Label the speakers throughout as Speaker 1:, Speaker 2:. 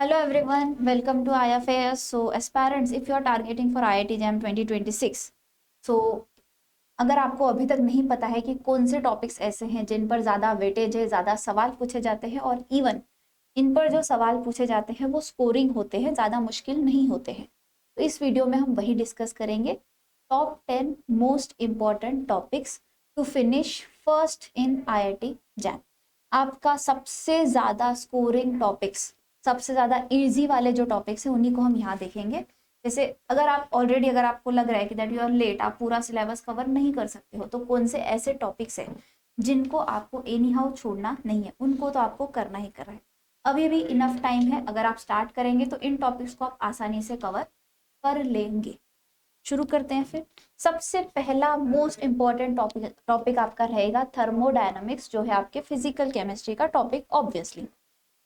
Speaker 1: Hello everyone, welcome to IFAS. So aspirants, if you are targeting for IIT JAM 2026, so अगर आपको अभी तक नहीं पता है कि कौन से टॉपिक्स ऐसे हैं जिन पर ज़्यादा वेटेज है, ज़्यादा सवाल पूछे जाते हैं और इवन इन पर जो सवाल पूछे जाते हैं वो स्कोरिंग होते हैं, ज़्यादा मुश्किल नहीं होते हैं, तो इस वीडियो में हम वही डिस्कस करेंगे। Top 10 most important topics to finish first in IIT JAM. आपका सबसे ज़्यादा स्कोरिंग टॉपिक्स, सबसे ज़्यादा इजी वाले जो टॉपिक्स हैं उन्हीं को हम यहाँ देखेंगे। जैसे अगर आप ऑलरेडी, अगर आपको लग रहा है कि दैट यू आर लेट, आप पूरा सिलेबस कवर नहीं कर सकते हो, तो कौन से ऐसे टॉपिक्स हैं जिनको आपको एनी हाउ छोड़ना नहीं है, उनको तो आपको करना ही करना है। अभी भी इनफ टाइम है, अगर आप स्टार्ट करेंगे तो इन टॉपिक्स को आप आसानी से कवर कर लेंगे। शुरू करते हैं फिर। सबसे पहला मोस्ट इंपॉर्टेंट टॉपिक आपका रहेगा थर्मोडायनामिक्स, जो है आपके फिजिकल केमिस्ट्री का टॉपिक ऑब्वियसली,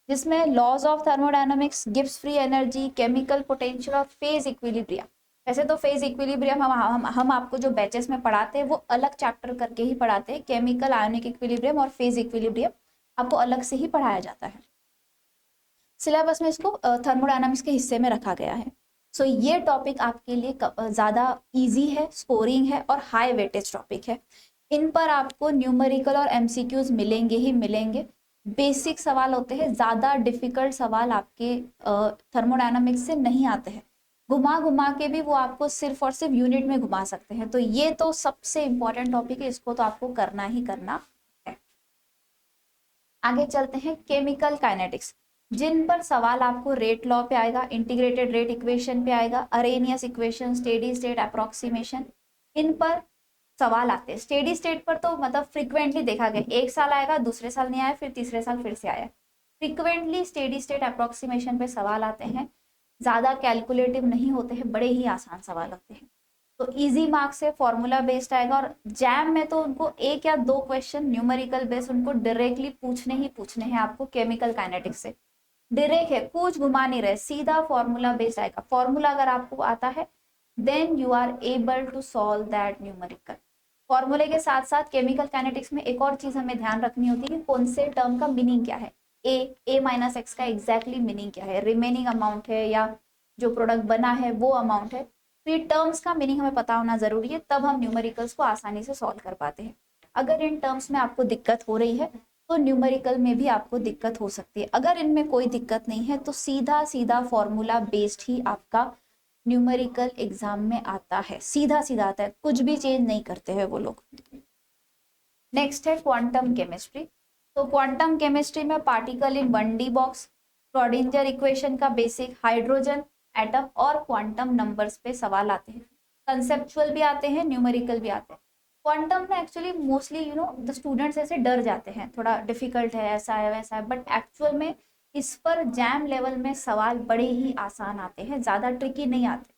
Speaker 1: जिसमें laws of thermodynamics, Gibbs free energy, chemical potential और फेज इक्विलिब्रियम। वैसे तो फेज इक्विलिब्रियम हम आपको जो बैचेस में पढ़ाते हैं वो अलग चैप्टर करके ही पढ़ाते हैं। केमिकल आयोनिक इक्विलिब्रियम और फेज इक्विलिब्रियम आपको अलग से ही पढ़ाया जाता है। सिलेबस में इसको थर्मोडायनामिक्स के हिस्से में रखा गया है। सो ये टॉपिक आपके लिए ज़्यादा इजी है, स्कोरिंग है और हाई वेटेज टॉपिक है। इन पर आपको न्यूमेरिकल और एमसीक्यूज मिलेंगे ही मिलेंगे। बेसिक सवाल होते हैं, ज़्यादा डिफिकल्ट सवाल आपके थर्मोडायनामिक्स से नहीं आते हैं। घुमा घुमा के भी वो आपको सिर्फ और सिर्फ यूनिट में घुमा सकते हैं, तो ये तो सबसे इंपॉर्टेंट टॉपिक है, इसको तो आपको करना ही करना है। आगे चलते हैं केमिकल काइनेटिक्स, जिन पर सवाल आपको रेट लॉ पे आएगा, इंटीग्रेटेड रेट इक्वेशन पे आएगा, Arrhenius equation, steady state approximation, इन पर सवाल आते हैं। स्टेडी स्टेट पर तो मतलब फ्रिक्वेंटली देखा गया, एक साल आएगा, दूसरे साल नहीं आया, फिर तीसरे साल फिर से आया। फ्रिक्वेंटली स्टेडी स्टेट अप्रोक्सीमेशन पे सवाल आते हैं, ज़्यादा कैलकुलेटिव नहीं होते हैं, बड़े ही आसान सवाल होते हैं। तो इजी मार्क्स से फॉर्मूला बेस्ड आएगा, और जैम में तो उनको एक या दो क्वेश्चन न्यूमेरिकल बेस्ड उनको डायरेक्टली पूछने ही पूछने हैं आपको केमिकल काइनेटिक्स से। डायरेक्ट है, कुछ घुमा नहीं रहे, सीधा फॉर्मूला बेस्ड आएगा। फॉर्मूला अगर आपको आता है then you are able to solve that numerical. फॉर्मूले के साथ साथ केमिकल काइनेटिक्स में एक और चीज हमें ध्यान रखनी होती है कि कौन से टर्म का मीनिंग क्या है। ए माइनस एक्स का एग्जैक्टली मीनिंग क्या है, रिमेनिंग अमाउंट है या जो प्रोडक्ट बना है वो अमाउंट है। तो ये टर्म्स का मीनिंग हमें पता होना जरूरी है, तब हम न्यूमेरिकल्स को आसानी से सॉल्व कर पाते हैं। अगर इन टर्म्स में आपको दिक्कत हो रही है तो न्यूमेरिकल में भी आपको दिक्कत हो सकती है। अगर इनमें कोई दिक्कत नहीं है तो सीधा सीधा फॉर्मूला बेस्ड ही आपका न्यूमेरिकल एग्जाम में आता है, सीधा सीधा आता है, कुछ भी चेंज नहीं करते हैं वो लोग। नेक्स्ट है क्वांटम केमिस्ट्री। तो क्वांटम केमिस्ट्री में particle in 1D box, Schrodinger equation का बेसिक, हाइड्रोजन एटम और क्वांटम नंबर्स पे सवाल आते हैं। कंसेप्चुअल भी आते हैं, न्यूमेरिकल भी आते हैं। क्वांटम में एक्चुअली मोस्टली द स्टूडेंट्स ऐसे डर जाते हैं, थोड़ा डिफिकल्ट है, ऐसा है वैसा है, बट एक्चुअल में इस पर जैम लेवल में सवाल बड़े ही आसान आते हैं, ज़्यादा ट्रिकी नहीं आते।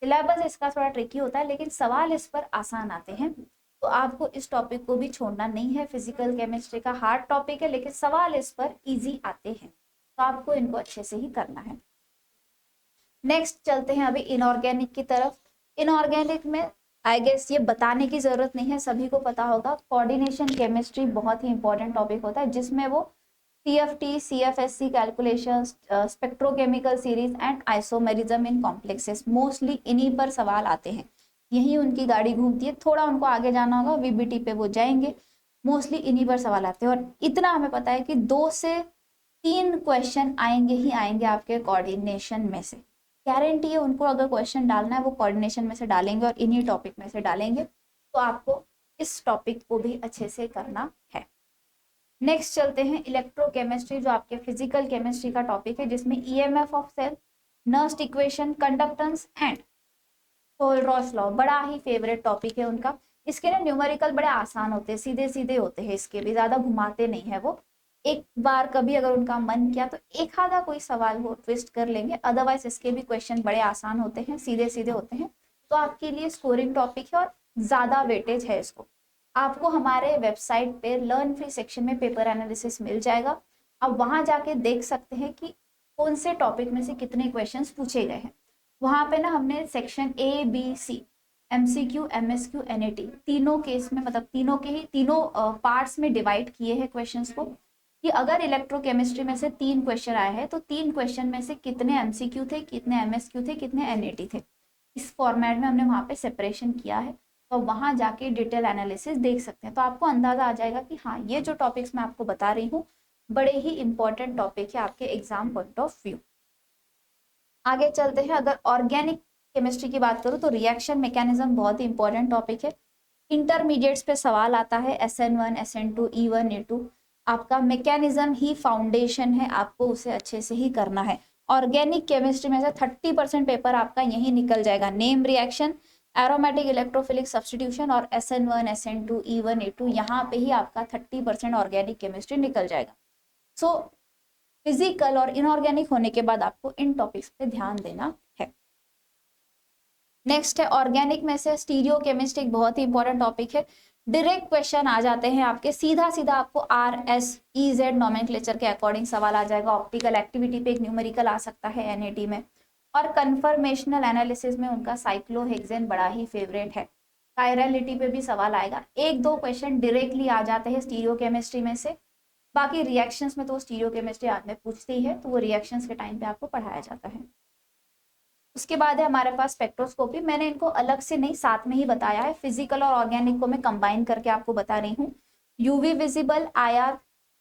Speaker 1: सिलेबस इसका थोड़ा ट्रिकी होता है लेकिन सवाल इस पर आसान आते हैं, तो आपको इस टॉपिक को भी छोड़ना नहीं है। फिजिकल केमिस्ट्री का हार्ड टॉपिक है लेकिन सवाल इस पर इजी आते हैं, तो आपको इनको अच्छे से ही करना है। नेक्स्ट चलते हैं अभी इनऑर्गेनिक की तरफ। इनऑर्गेनिक में आई गेस ये बताने की जरूरत नहीं है, सभी को पता होगा, कोऑर्डिनेशन केमिस्ट्री बहुत ही इंपॉर्टेंट टॉपिक होता है, जिसमें वो CFT, CFSC calculation, spectrochemical series and isomerism in complexes, mostly इन्हीं पर सवाल आते हैं। यही उनकी गाड़ी घूमती है, थोड़ा उनको आगे जाना होगा, VBT पे वो जाएंगे, मोस्टली इन्हीं पर सवाल आते हैं। और इतना हमें पता है कि 2 से 3 क्वेश्चन आएंगे ही आएंगे आपके कोऑर्डिनेशन में से, गारंटी है। उनको अगर क्वेश्चन डालना है वो कोऑर्डिनेशन में से डालेंगे और इन्हीं टॉपिक में से डालेंगे, तो आपको इस टॉपिक को भी अच्छे से करना है। नेक्स्ट चलते हैं इलेक्ट्रोकेमिस्ट्री, जो आपके फिजिकल केमिस्ट्री का टॉपिक है, जिसमें EMF of cell, Nernst equation, conductance and Kohlrausch law बड़ा ही फेवरेट टॉपिक है उनका। इसके ना न्यूमेरिकल बड़े आसान होते हैं, सीधे सीधे होते हैं, इसके भी ज्यादा घुमाते नहीं है वो। एक बार कभी अगर उनका मन किया तो एक आधा कोई सवाल वो ट्विस्ट कर लेंगे, अदरवाइज इसके भी क्वेश्चन बड़े आसान होते हैं, सीधे सीधे होते हैं, तो आपके लिए स्कोरिंग टॉपिक है और ज्यादा वेटेज है इसको। आपको हमारे वेबसाइट पे लर्न फ्री सेक्शन में पेपर एनालिसिस मिल जाएगा, आप वहां जाके देख सकते हैं कि कौन से टॉपिक में से कितने क्वेश्चंस पूछे गए हैं। वहां पे ना हमने section ABC, MCQ, MSQ, NAT तीनों केस में, मतलब तीनों के ही तीनों पार्ट्स में डिवाइड किए हैं क्वेश्चंस को। कि अगर इलेक्ट्रोकेमिस्ट्री में से 3 क्वेश्चन आए हैं तो 3 क्वेश्चन में से कितने एमसीक्यू थे, कितने एमएसक्यू थे, कितने एनएटी थे। इस फॉर्मेट में हमने वहाँ पे सेपरेशन किया है, तो वहाँ जाके डिटेल एनालिसिस देख सकते हैं। तो आपको अंदाजा आ जाएगा कि हाँ, ये जो टॉपिक्स मैं आपको बता रही हूँ बड़े ही इंपॉर्टेंट टॉपिक है आपके एग्जाम पॉइंट ऑफ व्यू। आगे चलते हैं। अगर ऑर्गेनिक केमिस्ट्री की बात करूँ तो रिएक्शन मैकेनिज्म बहुत ही इंपॉर्टेंट टॉपिक है। इंटरमीडिएट्स पे सवाल आता है, SN1, SN2, E1, E2। आपका मैकेनिज्म ही फाउंडेशन है, आपको उसे अच्छे से ही करना है। ऑर्गेनिक केमिस्ट्री में से 30% पेपर आपका यही निकल जाएगा। Name reaction, aromatic electrophilic substitution और SN1, SN2, E1, E2, यहाँ पे ही आपका 30% ऑर्गेनिक केमिस्ट्री निकल जाएगा। सो फिजिकल और इनऑर्गेनिक होने के बाद आपको इन टॉपिक्स पे ध्यान देना है। नेक्स्ट है ऑर्गेनिक में से स्टीरियो केमिस्ट्री, एक बहुत ही इंपॉर्टेंट टॉपिक है। डायरेक्ट क्वेश्चन आ जाते हैं आपके, सीधा सीधा आपको RSEZ नोमेनक्लेचर के अकॉर्डिंग सवाल आ जाएगा। ऑप्टिकल एक्टिविटी पे एक न्यूमेरिकल आ सकता है NAT में, और कन्फर्मेशनल एनालिसिस में उनका साइक्लोहेक्सेन बड़ा ही फेवरेट है। कायरलिटी पे भी सवाल आएगा। 1-2 क्वेश्चन डायरेक्टली आ जाते हैं स्टीरियो केमिस्ट्री में से, बाकी रिएक्शंस में तो स्टीरियो केमिस्ट्री आज में पूछती ही है, तो वो रिएक्शंस के टाइम पे आपको पढ़ाया जाता है। उसके बाद है हमारे पास स्पेक्ट्रोस्कोपी। मैंने इनको अलग से नहीं, साथ में ही बताया है। फिजिकल और ऑर्गेनिक को मैं कंबाइन करके आपको बता रही हूँ। UV visible IR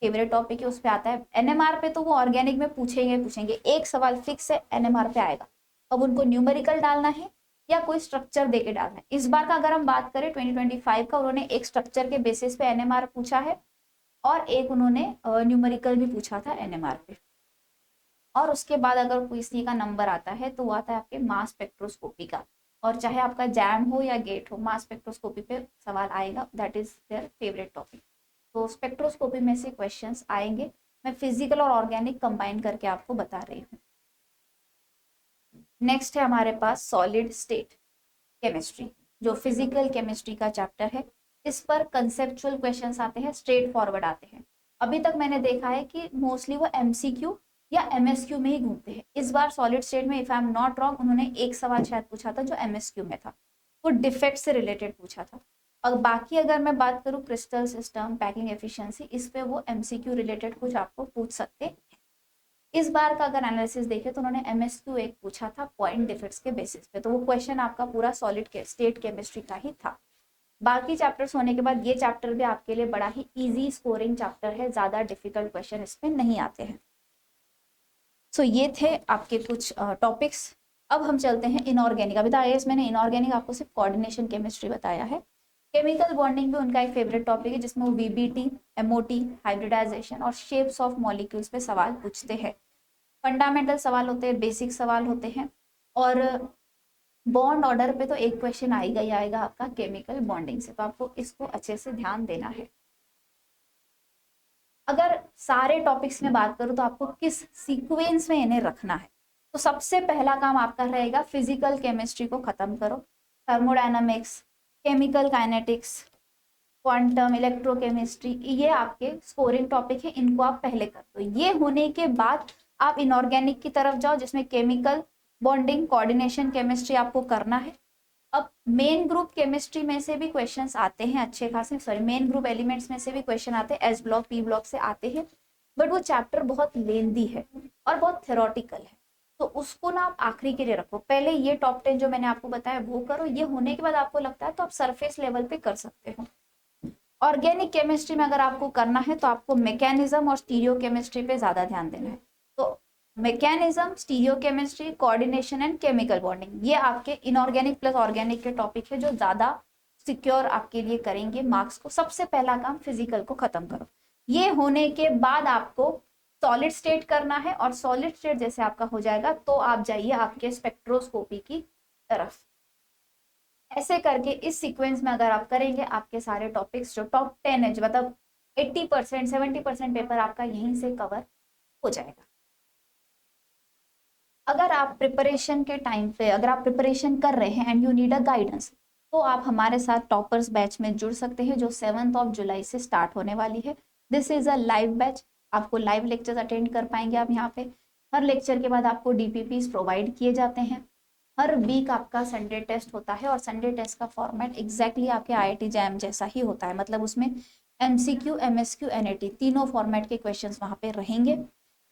Speaker 1: favourite topic है, उस पर आता है। NMR पे तो वो ऑर्गेनिक में पूछेंगे, एक सवाल फिक्स है NMR पे आएगा। अब उनको न्यूमेरिकल डालना है या कोई स्ट्रक्चर देके डालना है। इस बार का अगर हम बात करें 2025 का, उन्होंने एक स्ट्रक्चर के बेसिस पे NMR पूछा है और एक उन्होंने न्यूमेरिकल भी पूछा था NMR पे। और उसके बाद अगर किसी का नंबर आता है तो वो आता है आपके मास स्पेक्ट्रोस्कोपी का, और चाहे आपका जैम हो या गेट हो, मास स्पेक्ट्रोस्कोपी पे सवाल आएगा। That is their favourite topic. तो स्पेक्ट्रोस्कोपी में से क्वेश्चंस आएंगे। मैं फिजिकल और ऑर्गेनिक कंबाइन करके आपको बता रही हूँ। नेक्स्ट है हमारे पास सॉलिड स्टेट केमिस्ट्री, जो फिजिकल केमिस्ट्री का चैप्टर है। इस पर कंसेप्चुअल क्वेश्चंस आते हैं, स्ट्रेट फॉरवर्ड आते हैं। अभी तक मैंने देखा है कि मोस्टली वो MCQ या MSQ में ही घूमते हैं। इस बार सॉलिड स्टेट में, if I am not wrong, उन्होंने एक सवाल शायद पूछा था जो MSQ में था, वो डिफेक्ट से रिलेटेड पूछा था। और बाकी अगर मैं बात करूँ क्रिस्टल सिस्टम, पैकिंग एफिशिएंसी, इस पे वो MCQ रिलेटेड कुछ आपको पूछ सकते हैं। इस बार का अगर एनालिसिस देखें तो उन्होंने MSQ एक पूछा था पॉइंट डिफेक्ट्स के बेसिस पे, तो वो क्वेश्चन आपका पूरा सॉलिड स्टेट केमिस्ट्री का ही था। बाकी चैप्टर्स होने के बाद ये चैप्टर भी आपके लिए बड़ा ही इजी स्कोरिंग चैप्टर है, ज्यादा डिफिकल्ट क्वेश्चन इसमें नहीं आते हैं। सो ये थे आपके कुछ टॉपिक्स। अब हम चलते हैं इनऑर्गेनिक। अभी तो IAS मैंने इनऑर्गेनिक आपको सिर्फ कोऑर्डिनेशन केमिस्ट्री बताया है। केमिकल बॉन्डिंग भी उनका एक फेवरेट टॉपिक है, जिसमें वो VBT, MOT, हाइब्रिडाइजेशन और शेप्स ऑफ मॉलिक्यूल्स पे सवाल पूछते हैं। फंडामेंटल सवाल होते हैं, बेसिक सवाल होते हैं, और बॉन्ड ऑर्डर पे तो एक क्वेश्चन आएगा ही आएगा आपका केमिकल बॉन्डिंग से, तो आपको इसको अच्छे से ध्यान देना है। अगर सारे टॉपिक्स में बात करूं तो आपको किस सीक्वेंस में इन्हें रखना है, तो सबसे पहला काम आपका रहेगा फिजिकल केमिस्ट्री को खत्म करो। Thermodynamics, chemical kinetics, quantum, electrochemistry, ये आपके स्कोरिंग टॉपिक है, इनको आप पहले कर दो। ये होने के बाद आप इनऑर्गेनिक की तरफ जाओ, जिसमें केमिकल बॉन्डिंग, कोऑर्डिनेशन केमिस्ट्री आपको करना है। अब मेन ग्रुप केमिस्ट्री में से भी क्वेश्चंस आते हैं अच्छे खासे, सॉरी मेन ग्रुप एलिमेंट्स में से भी क्वेश्चन आते हैं, S ब्लॉक, P ब्लॉक से आते हैं, बट वो चैप्टर बहुत लेंदी है और बहुत थ्योरेटिकल है, तो उसको ना आप आखिरी के लिए रखो। पहले ये टॉप 10 जो मैंने आपको बताया वो करो, ये होने के बाद आपको लगता है तो आप सरफेस लेवल पे कर सकते हो। ऑर्गेनिक केमिस्ट्री में अगर आपको करना है तो आपको मैकेनिज्म और स्टीरियो केमिस्ट्री पे ज्यादा ध्यान देना है। तो mechanism, stereo chemistry, coordination and chemical bonding, ये आपके इनऑर्गेनिक प्लस ऑर्गेनिक के टॉपिक है जो ज्यादा सिक्योर आपके लिए करेंगे मार्क्स को। सबसे पहला काम फिजिकल को खत्म करो। ये होने के बाद आपको सॉलिड स्टेट करना है, और सॉलिड स्टेट जैसे आपका हो जाएगा तो आप जाइए आपके स्पेक्ट्रोस्कोपी की तरफ। ऐसे करके इस सीक्वेंस में अगर आप करेंगे, आपके सारे टॉपिक्स जो टॉप 10 है, मतलब 80%, 70% पेपर आपका यहीं से कवर हो जाएगा। अगर आप प्रिपरेशन के टाइम पे, अगर आप प्रिपरेशन कर रहे हैं and you need a guidance, तो आप हमारे साथ टॉपर्स बैच में जुड़ सकते हैं, जो 7 जुलाई से स्टार्ट होने वाली है। This is a live batch, आपको लाइव लेक्चर्स अटेंड कर पाएंगे आप यहाँ पे। हर लेक्चर के बाद आपको DPPs प्रोवाइड किए जाते हैं। हर वीक आपका संडे टेस्ट होता है, और संडे टेस्ट का फॉर्मेट एग्जैक्टली आपके IIT जैम जैसा ही होता है, मतलब उसमें MCQ, MSQ, NAT तीनों फॉर्मेट के क्वेश्चंस वहाँ पे रहेंगे।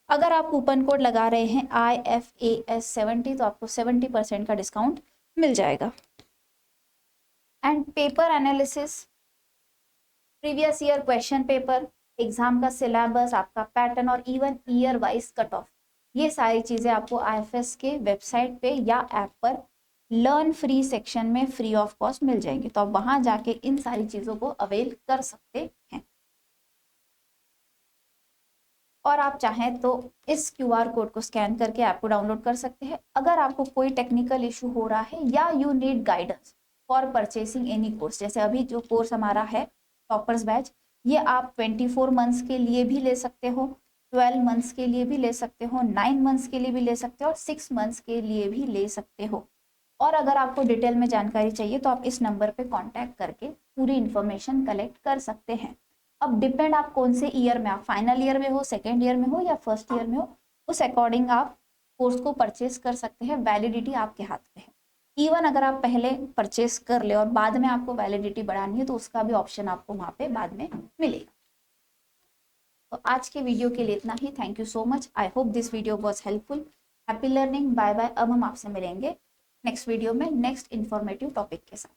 Speaker 1: अगर आप कूपन कोड लगा रहे हैं IFAS70 तो आपको 70% का डिस्काउंट मिल जाएगा। And paper analysis, previous year question paper, exam का सिलेबस, आपका पैटर्न और even year wise cut off, ये सारी चीज़ें आपको IFS के वेबसाइट पे या ऐप पर लर्न फ्री सेक्शन में फ्री ऑफ कॉस्ट मिल जाएंगे। तो आप वहाँ जाके इन सारी चीज़ों को अवेल कर सकते हैं। और आप चाहें तो इस QR कोड को स्कैन करके ऐप को डाउनलोड कर सकते हैं। अगर आपको कोई टेक्निकल इशू हो रहा है या you need guidance for purchasing any course, जैसे अभी जो कोर्स हमारा है टॉपर्स बैच, ये आप 24 मंथ्स के लिए भी ले सकते हो, 12 मंथ्स के लिए भी ले सकते हो, 9 मंथ्स के लिए भी ले सकते हो और 6 मंथ्स के लिए भी ले सकते हो। और अगर आपको डिटेल में जानकारी चाहिए तो आप इस नंबर पे कांटेक्ट करके पूरी इन्फॉर्मेशन कलेक्ट कर सकते हैं। अब डिपेंड आप कौन से ईयर में, आप फाइनल ईयर में हो, सेकेंड ईयर में हो या फर्स्ट ईयर में हो, उस अकॉर्डिंग आप कोर्स को परचेस कर सकते हैं। वैलिडिटी आपके हाथ में है। इवन अगर आप पहले परचेस कर ले और बाद में आपको वैलिडिटी बढ़ानी है तो उसका भी ऑप्शन आपको वहाँ पे बाद में मिलेगा। तो आज के वीडियो के लिए इतना ही। Thank you so much. I hope this video was helpful. Happy learning. Bye bye. अब हम आपसे मिलेंगे नेक्स्ट वीडियो में नेक्स्ट इन्फॉर्मेटिव टॉपिक के साथ।